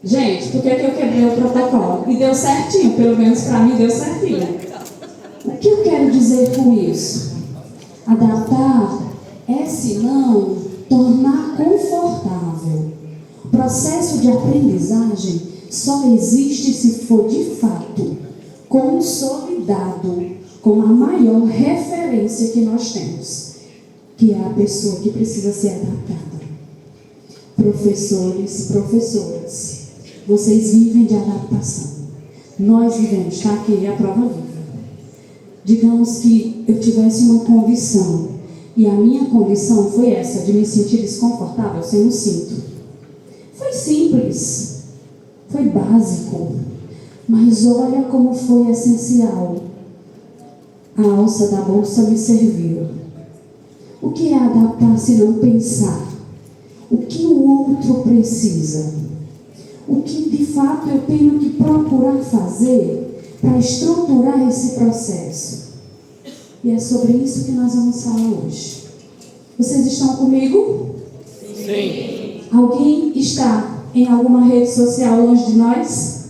Gente, por que eu quebrei o protocolo? E deu certinho, pelo menos para mim deu certinho. O que eu quero dizer com isso? Adaptar é, se não, tornar confortável. O processo de aprendizagem só existe se for de fato consolidado com a maior referência que nós temos, que é a pessoa que precisa ser adaptada. Professores, professoras, vocês vivem de adaptação. Nós vivemos, está aqui a prova viva. Digamos que eu tivesse uma condição, e a minha condição foi essa, de me sentir desconfortável sem um cinto. Foi simples, foi básico, mas olha como foi essencial. A alça da bolsa me serviu. O que é adaptar se não pensar? O que o outro precisa? O que de fato eu tenho que procurar fazer para estruturar esse processo? E é sobre isso que nós vamos falar hoje. Vocês estão comigo? Sim. Alguém está em alguma rede social longe de nós?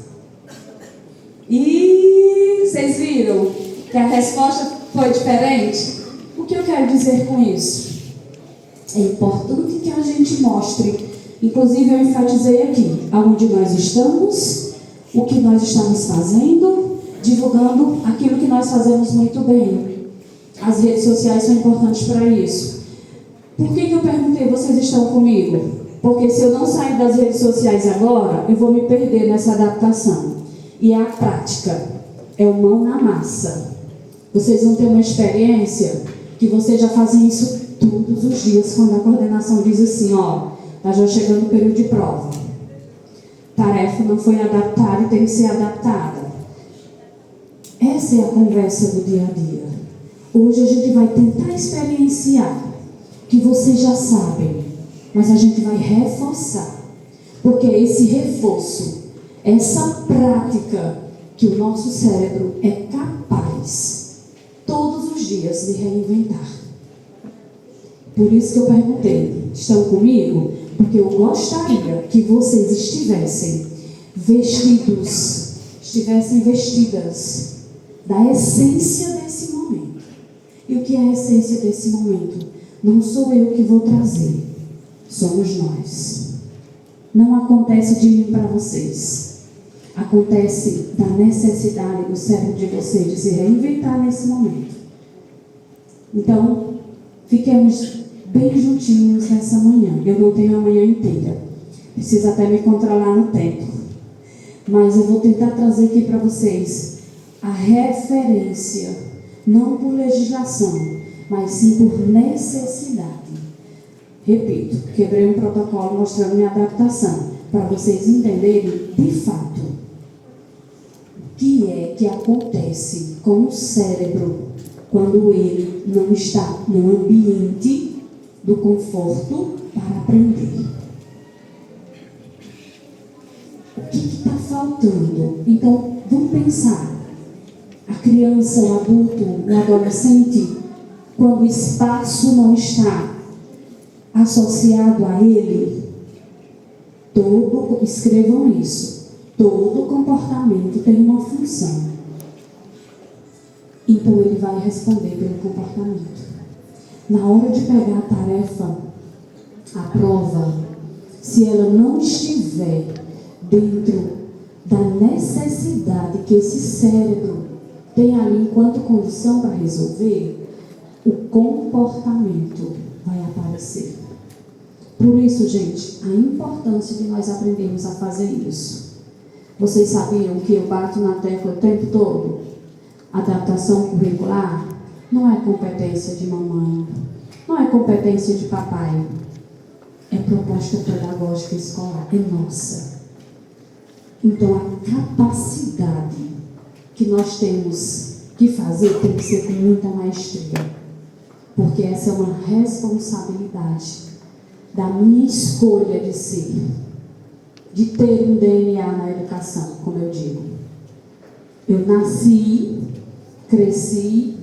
E vocês viram que a resposta foi diferente? O que eu quero dizer com isso? É importante que a gente mostre, inclusive eu enfatizei aqui, aonde nós estamos, o que nós estamos fazendo, divulgando aquilo que nós fazemos muito bem. As redes sociais são importantes para isso. Por que eu perguntei, vocês estão comigo? Porque se eu não sair das redes sociais agora, eu vou me perder nessa adaptação. E é a prática, é o mão na massa. Vocês vão ter uma experiência que vocês já fazem isso todos os dias, quando a coordenação diz assim, ó, está já chegando o período de prova. Tarefa não foi adaptada e tem que ser adaptada. Essa é a conversa do dia a dia. Hoje a gente vai tentar experienciar, que vocês já sabem, mas a gente vai reforçar. Porque é esse reforço, essa prática, que o nosso cérebro é capaz, todos os dias, de reinventar. Por isso que eu perguntei, estão comigo? Porque eu gostaria que vocês estivessem vestidas da essência desse momento. E o que é a essência desse momento? Não sou eu que vou trazer, somos nós. Não acontece de mim para vocês. Acontece da necessidade do cérebro de vocês de se reinventar nesse momento. Então, fiquemos bem juntinhos nessa manhã. Eu não tenho a manhã inteira. Preciso até me controlar no tempo. Mas eu vou tentar trazer aqui para vocês a referência, não por legislação, mas sim por necessidade. Repito, quebrei um protocolo mostrando minha adaptação, para vocês entenderem de fato o que é que acontece com o cérebro quando ele não está no ambiente do conforto para aprender. O que está faltando? Então, vamos pensar. A criança, o adulto, o adolescente, quando o espaço não está associado a ele, escrevam isso, todo comportamento tem uma função. Então ele vai responder pelo comportamento. Na hora de pegar a tarefa, a prova, se ela não estiver dentro da necessidade que esse cérebro tem ali enquanto condição para resolver, o comportamento vai aparecer. Por isso, gente, a importância de nós aprendermos a fazer isso. Vocês sabiam que eu bato na tecla o tempo todo? Adaptação curricular não é competência de mamãe, não é competência de papai, é proposta pedagógica escolar, é nossa. Então, a capacidade que nós temos que fazer tem que ser com muita maestria, porque essa é uma responsabilidade da minha escolha de ser, de ter um DNA na educação, como eu digo. Eu nasci, cresci,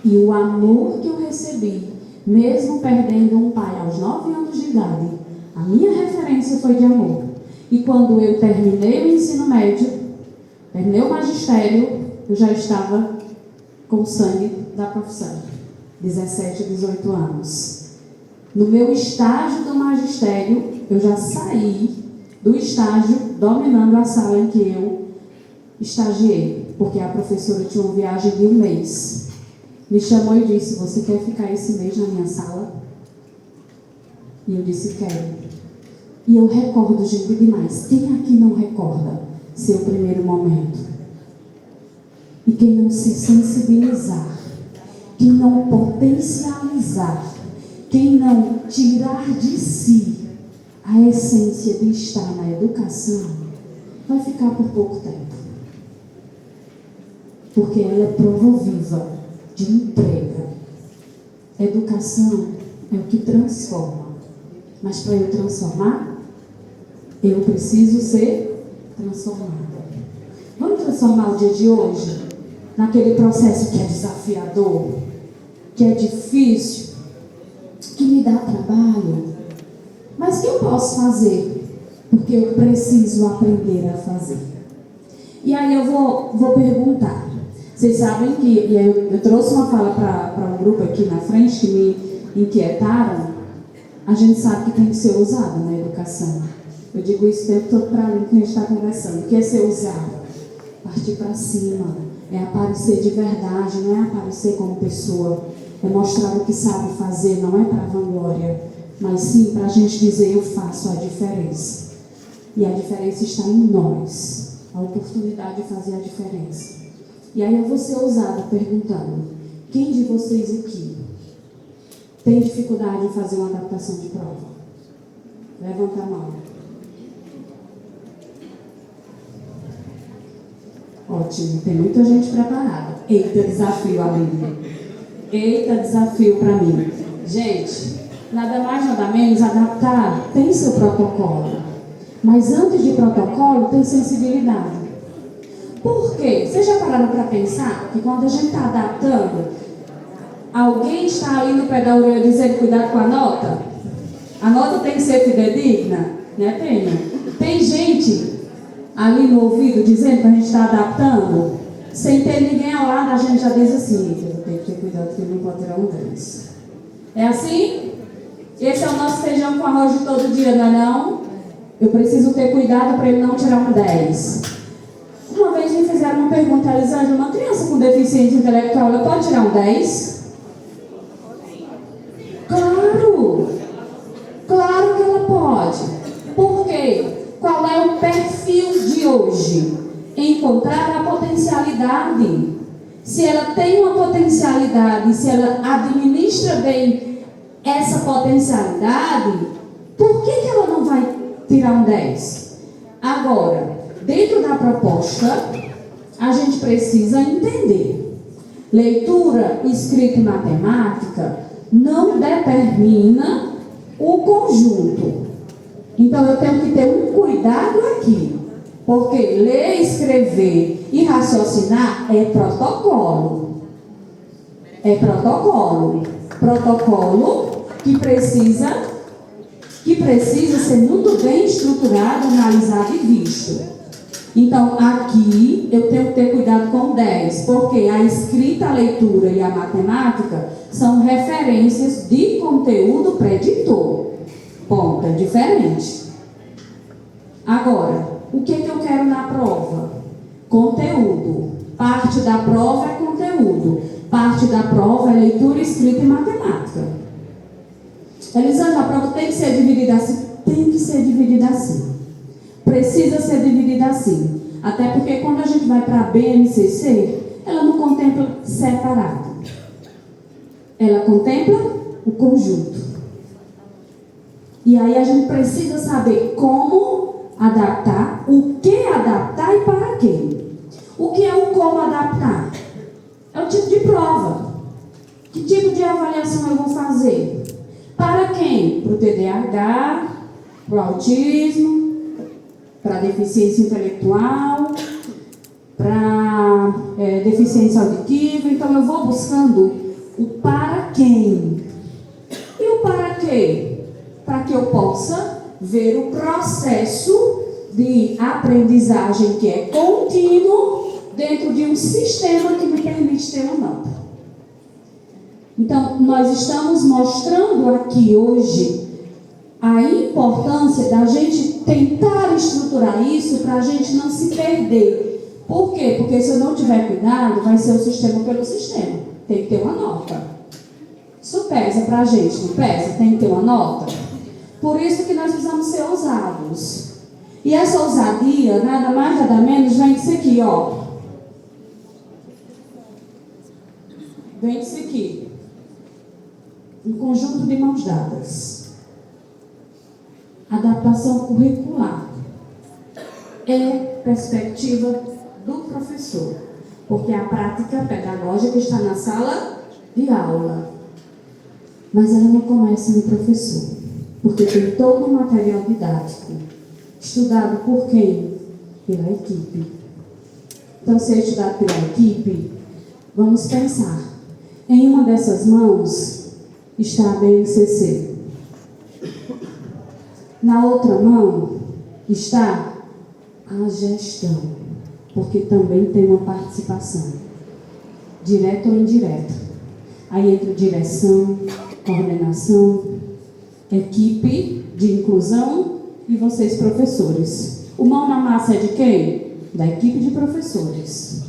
e o amor que eu recebi, mesmo perdendo um pai aos 9 anos de idade, a minha referência foi de amor. E quando eu terminei o ensino médio, terminei o magistério, eu já estava com o sangue da profissão. 17, 18 anos. No meu estágio do magistério, eu já saí do estágio dominando a sala em que eu estagiei, porque a professora tinha uma viagem de um mês. Me chamou e disse: você quer ficar esse mês na minha sala? E eu disse: quero. E eu recordo, gente, demais. Quem aqui não recorda seu primeiro momento? E quem não se sensibilizar, quem não potencializar, quem não tirar de si a essência de estar na educação, vai ficar por pouco tempo. Porque ela é prova viva de entrega. Educação é o que transforma. Mas para eu transformar, eu preciso ser transformada. Vamos transformar o dia de hoje naquele processo que é desafiador, que é difícil, que me dá trabalho, mas que eu posso fazer, porque eu preciso aprender a fazer. E aí eu vou perguntar. Vocês sabem que eu trouxe uma fala para um grupo aqui na frente que me inquietaram. A gente sabe que tem que ser usado na educação. Eu digo isso o tempo todo para mim que a gente está conversando. O que é ser usado? Partir para cima. É aparecer de verdade, não é aparecer como pessoa. É mostrar o que sabe fazer, não é para vanglória. Mas sim para a gente dizer: eu faço a diferença. E a diferença está em nós. A oportunidade de fazer a diferença. E aí eu vou ser ousada perguntando: quem de vocês aqui tem dificuldade em fazer uma adaptação de prova? Levanta a mão. Ótimo, tem muita gente preparada. Eita, desafio, Aline. Eita, desafio para mim. Gente, nada mais, nada menos, adaptar tem seu protocolo. Mas antes de protocolo, tem sensibilidade. Por quê? Vocês já pararam para pensar que quando a gente está adaptando, alguém está ali no pé da orelha dizendo: cuidado com a nota? A nota tem que ser fidedigna? Né, tem gente ali no ouvido dizendo que a gente está adaptando, sem ter ninguém ao lado, a gente já diz assim: eu tenho que ter cuidado que ele não pode tirar um 10. É assim? Esse é o nosso feijão com arroz de todo dia, não é não? Eu preciso ter cuidado para ele não tirar um 10. Uma vez me fizeram uma pergunta: Elisângela, uma criança com deficiência intelectual, ela pode tirar um 10? Claro! Claro que ela pode. Por quê? Qual é o perfil de hoje? Encontrar a potencialidade. Se ela tem uma potencialidade, se ela administra bem essa potencialidade, por que ela não vai tirar um 10? Agora, dentro da proposta, a gente precisa entender: leitura, escrita e matemática não determina o conjunto. Então eu tenho que ter um cuidado aqui, porque ler, escrever e raciocinar é protocolo. É protocolo. Protocolo que precisa ser muito bem estruturado, analisado e visto. Então aqui eu tenho que ter cuidado com 10, porque a escrita, a leitura e a matemática são referências de conteúdo preditor. Ponto, é diferente. Agora, o que eu quero na prova? Conteúdo. Parte da prova é conteúdo. Parte da prova é leitura, escrita e matemática. Elisângela, a prova tem que ser dividida assim? Tem que ser dividida assim. Precisa ser dividida assim. Até porque quando a gente vai para a BNCC, ela não contempla separado. Ela contempla o conjunto. E aí a gente precisa saber como adaptar, o que adaptar e para quem. O que é o como adaptar? É o tipo de prova. Que tipo de avaliação eu vou fazer? Para quem? Para o TDAH, para o autismo, para a deficiência intelectual, para deficiência auditiva. Então eu vou buscando o para quem. E o para quê? Para que eu possa ver o processo de aprendizagem que é contínuo dentro de um sistema que me permite ter uma nota. Então, nós estamos mostrando aqui hoje a importância da gente tentar estruturar isso para a gente não se perder. Por quê? Porque se eu não tiver cuidado, vai ser o sistema pelo sistema. Tem que ter uma nota. Isso pesa para a gente, não pesa? Tem que ter uma nota. Por isso que nós precisamos ser ousados. E essa ousadia, nada mais, nada menos, vem disso aqui, ó. Vem disso aqui. Um conjunto de mãos dadas. Adaptação curricular. É perspectiva do professor. Porque a prática pedagógica está na sala de aula. Mas ela não começa no professor. Porque tem todo um material didático. Estudado por quem? Pela equipe. Então, se é estudado pela equipe, vamos pensar. Em uma dessas mãos está a BNCC. Na outra mão está a gestão, porque também tem uma participação, direta ou indireta. Aí entra direção, coordenação, equipe de inclusão e vocês, professores. O mão na massa é de quem? Da equipe de professores.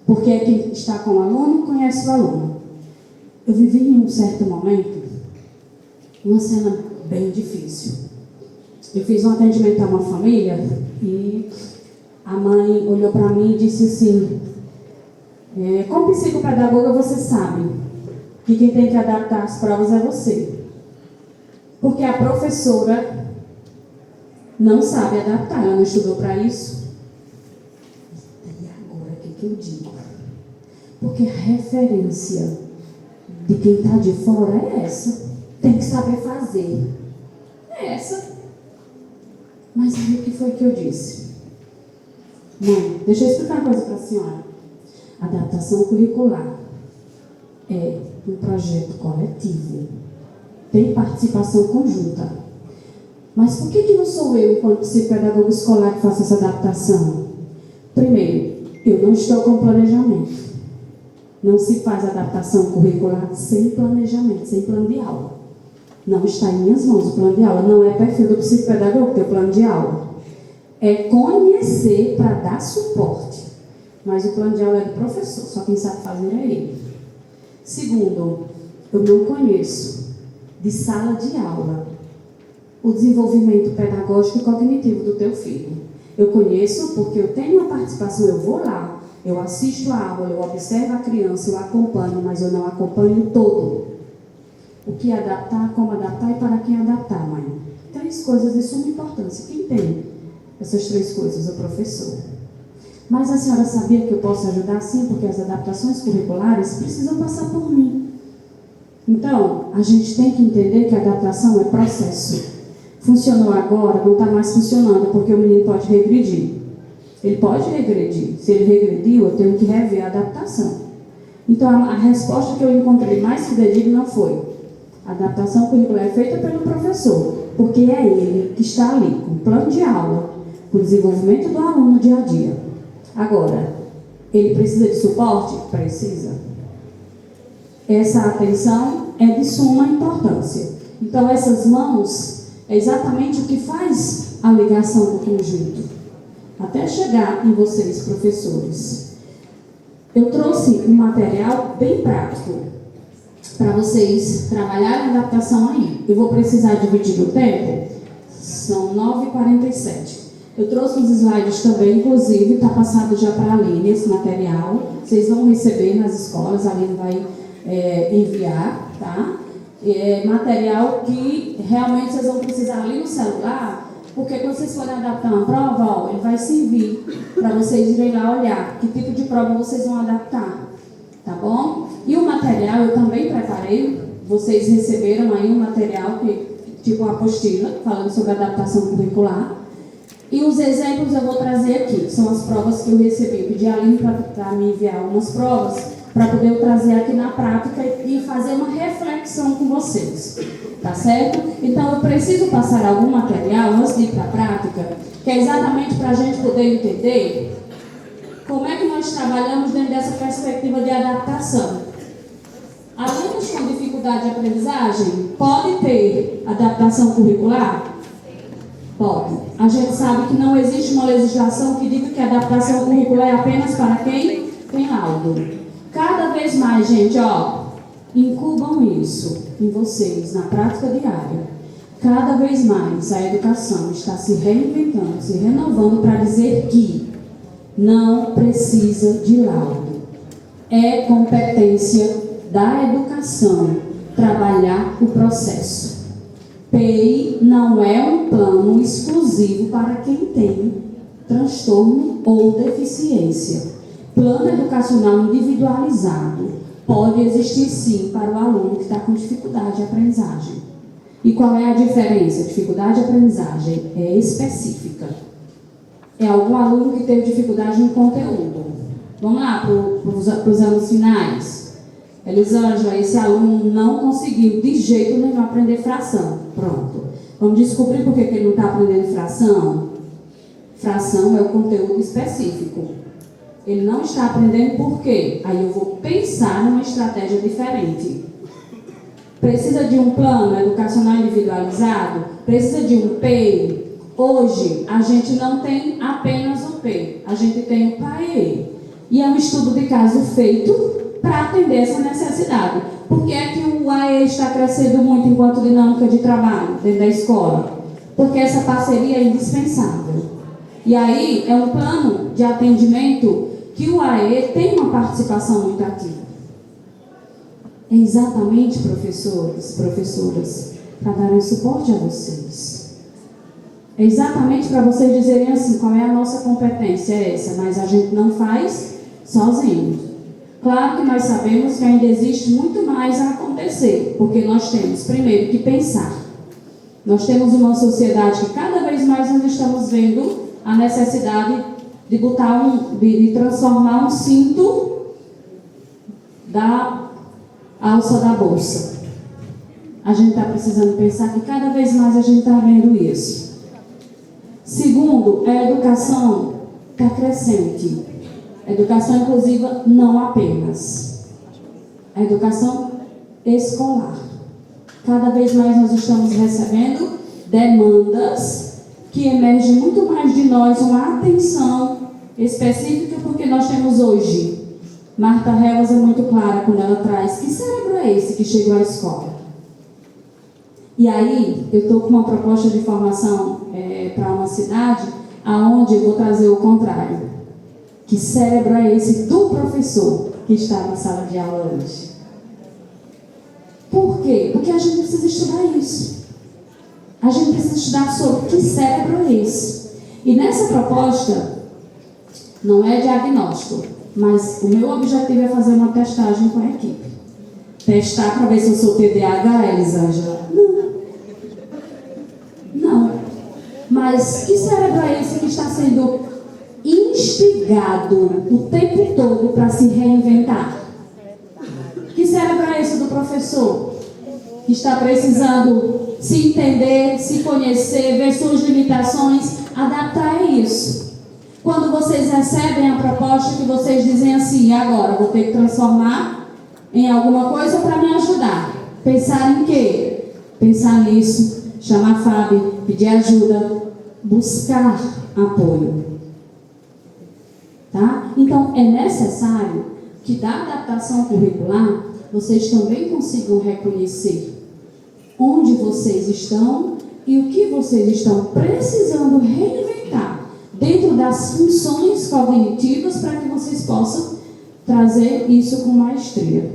Porque é quem está com o aluno conhece o aluno. Eu vivi em um certo momento uma cena bem difícil. Eu fiz um atendimento a uma família e a mãe olhou para mim e disse assim: como psicopedagoga você sabe que quem tem que adaptar as provas é você. Porque a professora não sabe adaptar, ela não estudou para isso. E agora o que eu digo? Porque a referência de quem está de fora é essa. Tem que saber fazer. É essa. Mas aí o que foi que eu disse? Mãe, deixa eu explicar uma coisa para a senhora. Adaptação curricular é um projeto coletivo. Tem participação conjunta. Mas por que não sou eu, enquanto psicopedagogo escolar, que faço essa adaptação? Primeiro, eu não estou com planejamento. Não se faz adaptação curricular sem planejamento, sem plano de aula. Não está em minhas mãos o plano de aula. Não é perfil do psicopedagogo ter o plano de aula. É conhecer para dar suporte. Mas o plano de aula é do professor, só quem sabe fazer é ele. Segundo, eu não conheço de sala de aula o desenvolvimento pedagógico e cognitivo do teu filho. Eu conheço porque eu tenho uma participação, eu vou lá, eu assisto a aula, eu observo a criança, eu acompanho, mas eu não acompanho todo. O que adaptar, como adaptar e para quem adaptar, mãe. 3 coisas de suma importância. Quem tem essas 3 coisas? O professor. Mas a senhora sabia que eu posso ajudar sim, porque as adaptações curriculares precisam passar por mim. Então, a gente tem que entender que a adaptação é processo. Funcionou agora, não está mais funcionando, porque o menino pode regredir. Ele pode regredir. Se ele regrediu, eu tenho que rever a adaptação. Então, a resposta que eu encontrei mais fidedigna foi: a adaptação curricular é feita pelo professor, porque é ele que está ali, com o plano de aula, com o desenvolvimento do aluno no dia a dia. Agora, ele precisa de suporte? Precisa. Essa atenção é de suma importância. Então, essas mãos é exatamente o que faz a ligação do conjunto, até chegar em vocês, professores. Eu trouxe um material bem prático para vocês trabalharem a adaptação aí. Eu vou precisar dividir o tempo. São 9h47. Eu trouxe uns slides também, inclusive, está passado já para a Aline esse material. Vocês vão receber nas escolas, a Aline vai enviar, tá? Material que realmente vocês vão precisar ali no celular, porque quando vocês forem adaptar uma prova, ó, ele vai servir para vocês irem lá olhar que tipo de prova vocês vão adaptar, tá bom? E o material eu também preparei, vocês receberam aí um material, tipo uma apostila, falando sobre adaptação curricular. E os exemplos eu vou trazer aqui, são as provas que eu recebi. Eu pedi a Aline para me enviar algumas provas, para poder eu trazer aqui na prática e fazer uma reflexão com vocês, tá certo? Então eu preciso passar algum material antes de ir para a prática, que é exatamente para a gente poder entender como é que nós trabalhamos dentro dessa perspectiva de adaptação. Alunos com dificuldade de aprendizagem podem ter adaptação curricular? Pode. A gente sabe que não existe uma legislação que diga que a adaptação curricular é apenas para quem tem laudo. Cada vez mais, gente, incubam isso em vocês, na prática diária. Cada vez mais a educação está se reinventando, se renovando para dizer que não precisa de laudo. É competência da educação trabalhar o processo. PEI não é um plano exclusivo para quem tem transtorno ou deficiência. Plano educacional individualizado pode existir sim para o aluno que está com dificuldade de aprendizagem. E qual é a diferença? Dificuldade de aprendizagem é específica. É algum aluno que teve dificuldade no conteúdo. Vamos lá para os anos finais. Elisângela, esse aluno não conseguiu de jeito nenhum aprender fração. Pronto. Vamos descobrir por que ele não está aprendendo fração? Fração é o conteúdo específico. Ele não está aprendendo por quê? Aí eu vou pensar numa estratégia diferente. Precisa de um plano educacional individualizado? Precisa de um PEI? Hoje, a gente não tem apenas o PEI. A gente tem o PAE. E é um estudo de caso feito para atender essa necessidade. Por que é que o AE está crescendo muito enquanto dinâmica de trabalho dentro da escola? Porque essa parceria é indispensável. E aí é um plano de atendimento que o AE tem uma participação muito ativa. É exatamente, professoras, para darem suporte a vocês. É exatamente para vocês dizerem assim, qual é a nossa competência, é essa, mas a gente não faz sozinho. Claro que nós sabemos que ainda existe muito mais a acontecer, porque nós temos, primeiro, que pensar. Nós temos uma sociedade que cada vez mais nós estamos vendo a necessidade de de transformar um cinto da alça da bolsa. A gente está precisando pensar que cada vez mais a gente está vendo isso. Segundo, a educação está crescente. A educação inclusiva não apenas. A educação escolar. Cada vez mais nós estamos recebendo demandas que emergem muito mais de nós uma atenção específica, porque nós temos hoje. Marta Hellas é muito clara quando ela traz que cérebro é esse que chegou à escola. E aí, eu estou com uma proposta de formação para uma cidade, aonde eu vou trazer o contrário. Que cérebro é esse do professor que está na sala de aula hoje? Por quê? Porque a gente precisa estudar isso. A gente precisa estudar sobre que cérebro é esse. E nessa proposta, não é diagnóstico, mas o meu objetivo é fazer uma testagem com a equipe. Testar para ver se eu sou TDAH, Elisângela? Não. Mas que cérebro é esse que está sendo instigado o tempo todo para se reinventar? Que cérebro é esse do professor que está precisando se entender, se conhecer, ver suas limitações, adaptar a isso? Quando vocês recebem a proposta que vocês dizem assim, agora vou ter que transformar em alguma coisa para me ajudar. Pensar em quê? Pensar nisso, chamar a Fábio, pedir ajuda, buscar apoio. Tá? Então, é necessário que da adaptação curricular, vocês também consigam reconhecer onde vocês estão e o que vocês estão precisando reinventar dentro das funções cognitivas para que vocês possam trazer isso com maestria.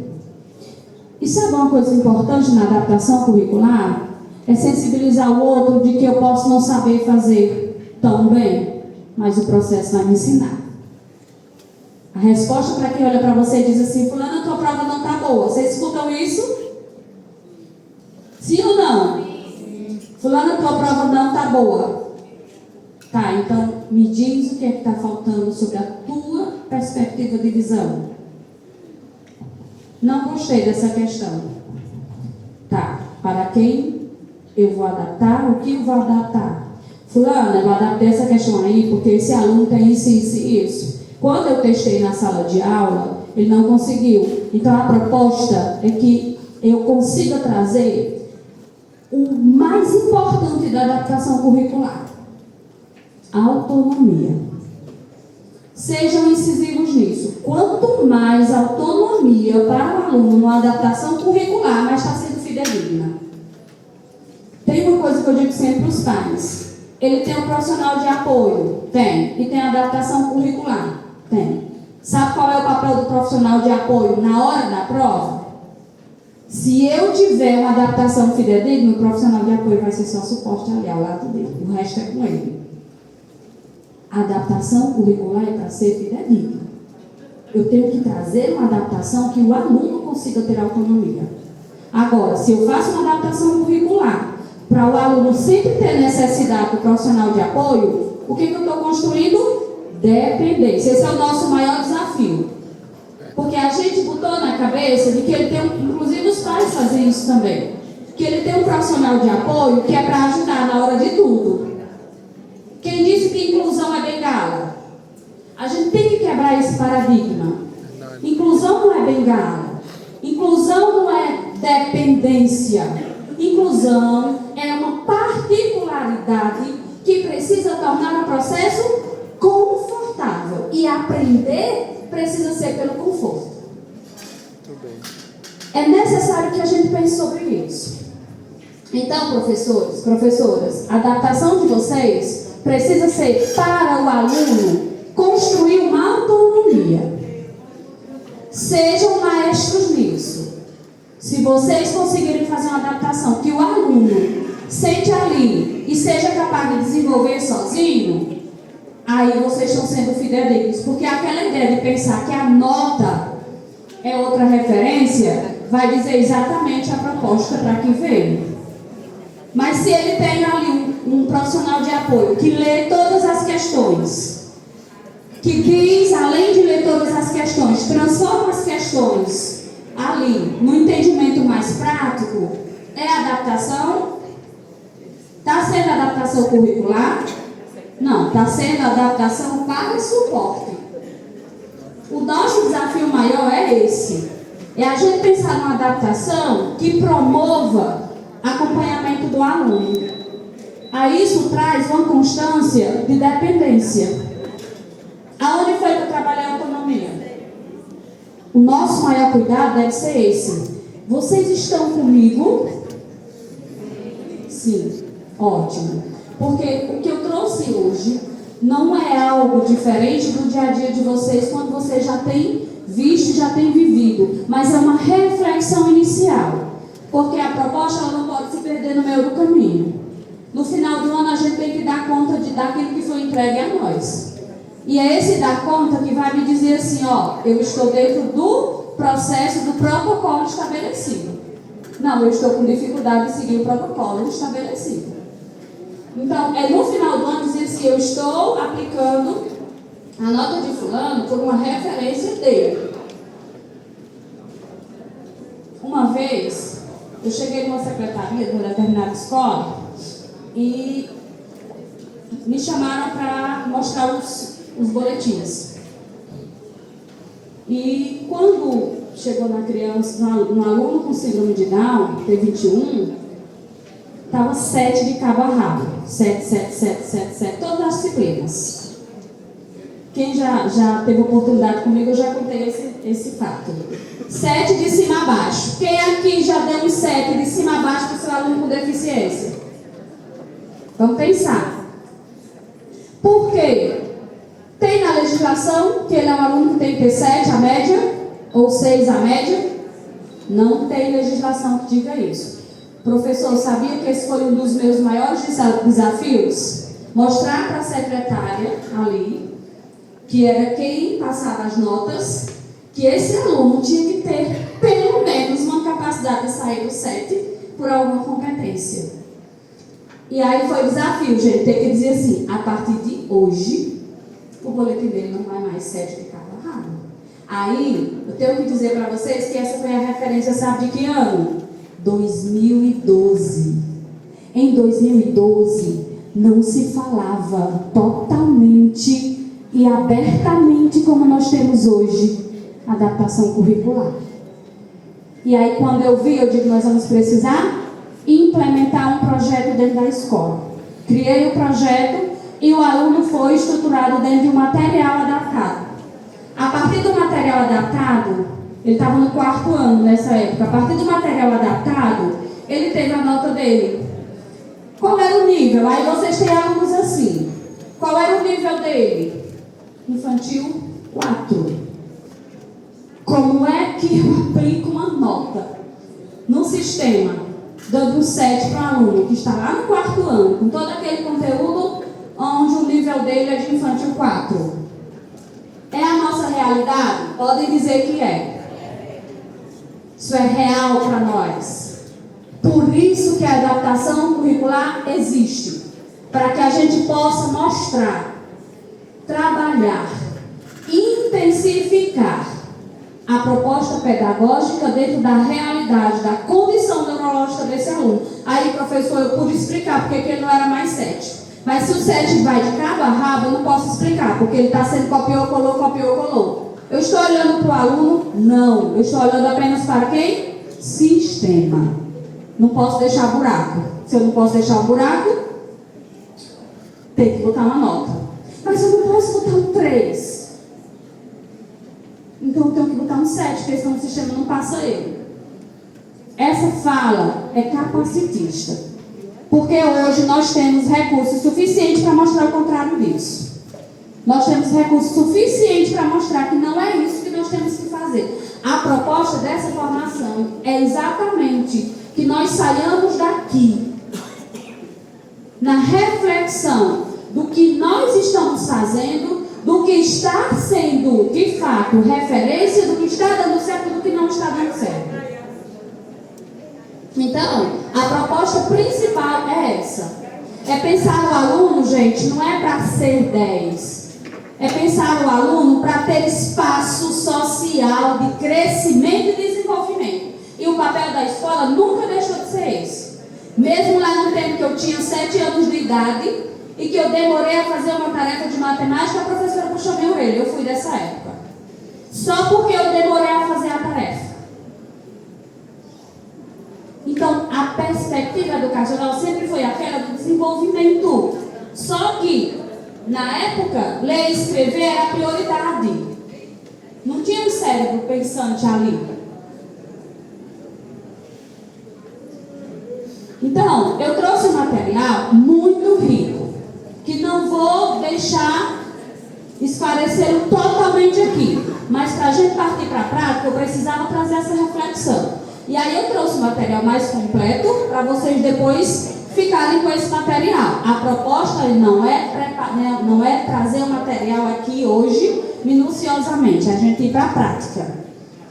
E sabe uma coisa importante na adaptação curricular? É sensibilizar o outro de que eu posso não saber fazer tão bem, mas o processo vai me ensinar. A resposta para quem olha para você e diz assim, fulana, tua prova não está boa. Vocês escutam isso? Sim ou não? Fulana, tua prova não está boa. Tá, então me diz o que é que está faltando sobre a tua perspectiva de visão. Não gostei dessa questão. Tá, para quem eu vou adaptar, o que eu vou adaptar? Fulana, eu adaptei essa questão aí porque esse aluno tem isso, isso e isso. Quando eu testei na sala de aula, ele não conseguiu. Então a proposta é que eu consiga trazer o mais importante da adaptação curricular: a autonomia. Sejam incisivos nisso. Quanto mais autonomia para o aluno na adaptação curricular, mais está sendo fidedigna. Tem uma coisa que eu digo sempre para os pais. Ele tem um profissional de apoio? Tem. E tem adaptação curricular? Tem. Sabe qual é o papel do profissional de apoio na hora da prova? Se eu tiver uma adaptação fidedigna, o profissional de apoio vai ser só suporte ali ao lado dele. O resto é com ele. A adaptação curricular é para ser fidedigna. Eu tenho que trazer uma adaptação que o aluno consiga ter autonomia. Agora, se eu faço uma adaptação curricular para o aluno sempre ter necessidade do profissional de apoio, o que eu estou construindo? Dependência. Esse é o nosso maior desafio. Porque a gente botou na cabeça de que ele tem, inclusive os pais fazem isso também, que ele tem um profissional de apoio que é para ajudar na hora de tudo. Quem disse que inclusão é bengala? A gente tem que quebrar esse paradigma. Inclusão não é bengala. Inclusão não é dependência. Inclusão é uma particularidade que precisa tornar o processo confortável. E aprender precisa ser pelo conforto. É necessário que a gente pense sobre isso. Então, professores, professoras, a adaptação de vocês precisa ser para o aluno construir uma autonomia. Sejam maestros nisso. Se vocês conseguirem fazer uma adaptação que o aluno sente ali e seja capaz de desenvolver sozinho, aí vocês estão sendo fidedignos. Porque aquela ideia de pensar que a nota é outra referência vai dizer exatamente a proposta para que veio. Mas se ele tem ali um profissional de apoio que lê todas as questões, que diz, além de ler todas as questões, transforma as questões ali no entendimento mais prático, é adaptação? Está sendo adaptação curricular? Não, está sendo adaptação para suporte. O nosso desafio maior é esse. É a gente pensar numa adaptação que promova acompanhamento do aluno. Aí isso traz uma constância de dependência. Aonde foi que eu trabalhei a autonomia? O nosso maior cuidado deve ser esse. Vocês estão comigo? Sim, ótimo. Porque o que eu trouxe hoje não é algo diferente do dia a dia de vocês quando vocês já têm visto, já têm vivido, mas é uma reflexão inicial. Porque a proposta ela não pode se perder no meio do caminho. No final do ano a gente tem que dar conta daquilo que foi entregue a nós. E é esse dar conta que vai me dizer assim, ó, eu estou dentro do processo, do protocolo estabelecido. Não, eu estou com dificuldade de seguir o protocolo estabelecido. Então, é no final do ano dizer assim, eu estou aplicando a nota de fulano por uma referência dele. Uma vez, eu cheguei numa secretaria de uma determinada escola e me chamaram para mostrar os boletins. E quando chegou na criança, no aluno com síndrome de Down, T21, estava 7 de cabo a rabo. 7, todas as disciplinas. Quem já teve oportunidade comigo, eu já contei esse fato. 7 de cima a baixo. Quem aqui já deu um 7 de cima a baixo para o seu aluno com deficiência? Vamos pensar. Por quê? Tem na legislação que ele é um aluno que tem que ter 7 a média, ou 6 a média? Não tem legislação que diga isso. Professor, sabia que esse foi um dos meus maiores desafios? Mostrar para a secretária ali, que era quem passava as notas, que esse aluno tinha que ter pelo menos uma capacidade de sair do 7 por alguma competência. E aí foi o desafio, gente, ter que dizer assim, a partir de hoje, o boletim dele não vai mais 7 de cabo a rabo. Aí, eu tenho que dizer para vocês que essa foi a referência, sabe de que ano? 2012. Em 2012, não se falava totalmente e abertamente como nós temos hoje, adaptação curricular. E aí, quando eu vi, eu digo, nós vamos precisar implementar um projeto dentro da escola. Criei o projeto e o aluno foi estruturado dentro de um material adaptado. A partir do material adaptado, ele estava no 4º ano nessa época, a partir do material adaptado, ele teve a nota dele. Qual era o nível? Aí vocês têm alunos assim. Qual era o nível dele? Infantil 4. Como é que eu aplico uma nota no sistema, dando um 7 para o aluno que está lá no 4º ano, com todo aquele conteúdo, onde o nível dele é de infantil 4? É a nossa realidade? Podem dizer que é. Isso é real para nós. Por isso que a adaptação curricular existe. Para que a gente possa mostrar, trabalhar, intensificar a proposta pedagógica dentro da realidade, da condição neurológica desse aluno. Aí, professor, eu pude explicar porque que ele não era mais 7. Mas se o 7 vai de cabo a rabo, eu não posso explicar, porque ele está sendo copiou, colou. Eu estou olhando para o aluno? Não. Eu estou olhando apenas para quem? Sistema. Não posso deixar buraco. Se eu não posso deixar um buraco, tem que botar uma nota. Mas eu não posso botar um 3. Então eu tenho que botar um 7, porque senão o sistema não passa ele. Essa fala é capacitista. Porque hoje nós temos recursos suficientes para mostrar o contrário disso. Nós temos recursos suficientes para mostrar que não é isso que nós temos que fazer. A proposta dessa formação é exatamente que nós saiamos daqui na reflexão do que nós estamos fazendo, do que está sendo de fato referência, do que está dando certo e do que não está dando certo. Então, a proposta principal é essa. É pensar o aluno, gente, não é para ser 10. É pensar o aluno para ter espaço social de crescimento e desenvolvimento. E o papel da escola nunca deixou de ser esse. Mesmo lá no tempo que eu tinha 7 anos de idade e que eu demorei a fazer uma tarefa de matemática, a professora puxou minha orelha. Eu fui dessa época. Só porque eu demorei a fazer a tarefa. Então, a perspectiva educacional sempre foi aquela do desenvolvimento. Só que, na época, ler e escrever era prioridade. Não tinha um cérebro pensante ali. Então, eu trouxe um material muito rico, que não vou deixar esclarecer totalmente aqui. Mas para a gente partir para a prática, eu precisava trazer essa reflexão. E aí eu trouxe o material mais completo para vocês depois ficarem com esse material. A proposta não é trazer o material aqui hoje minuciosamente, a gente ir para a prática.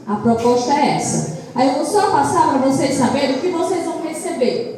A proposta é essa. Aí eu vou só passar para vocês saberem o que vocês vão receber.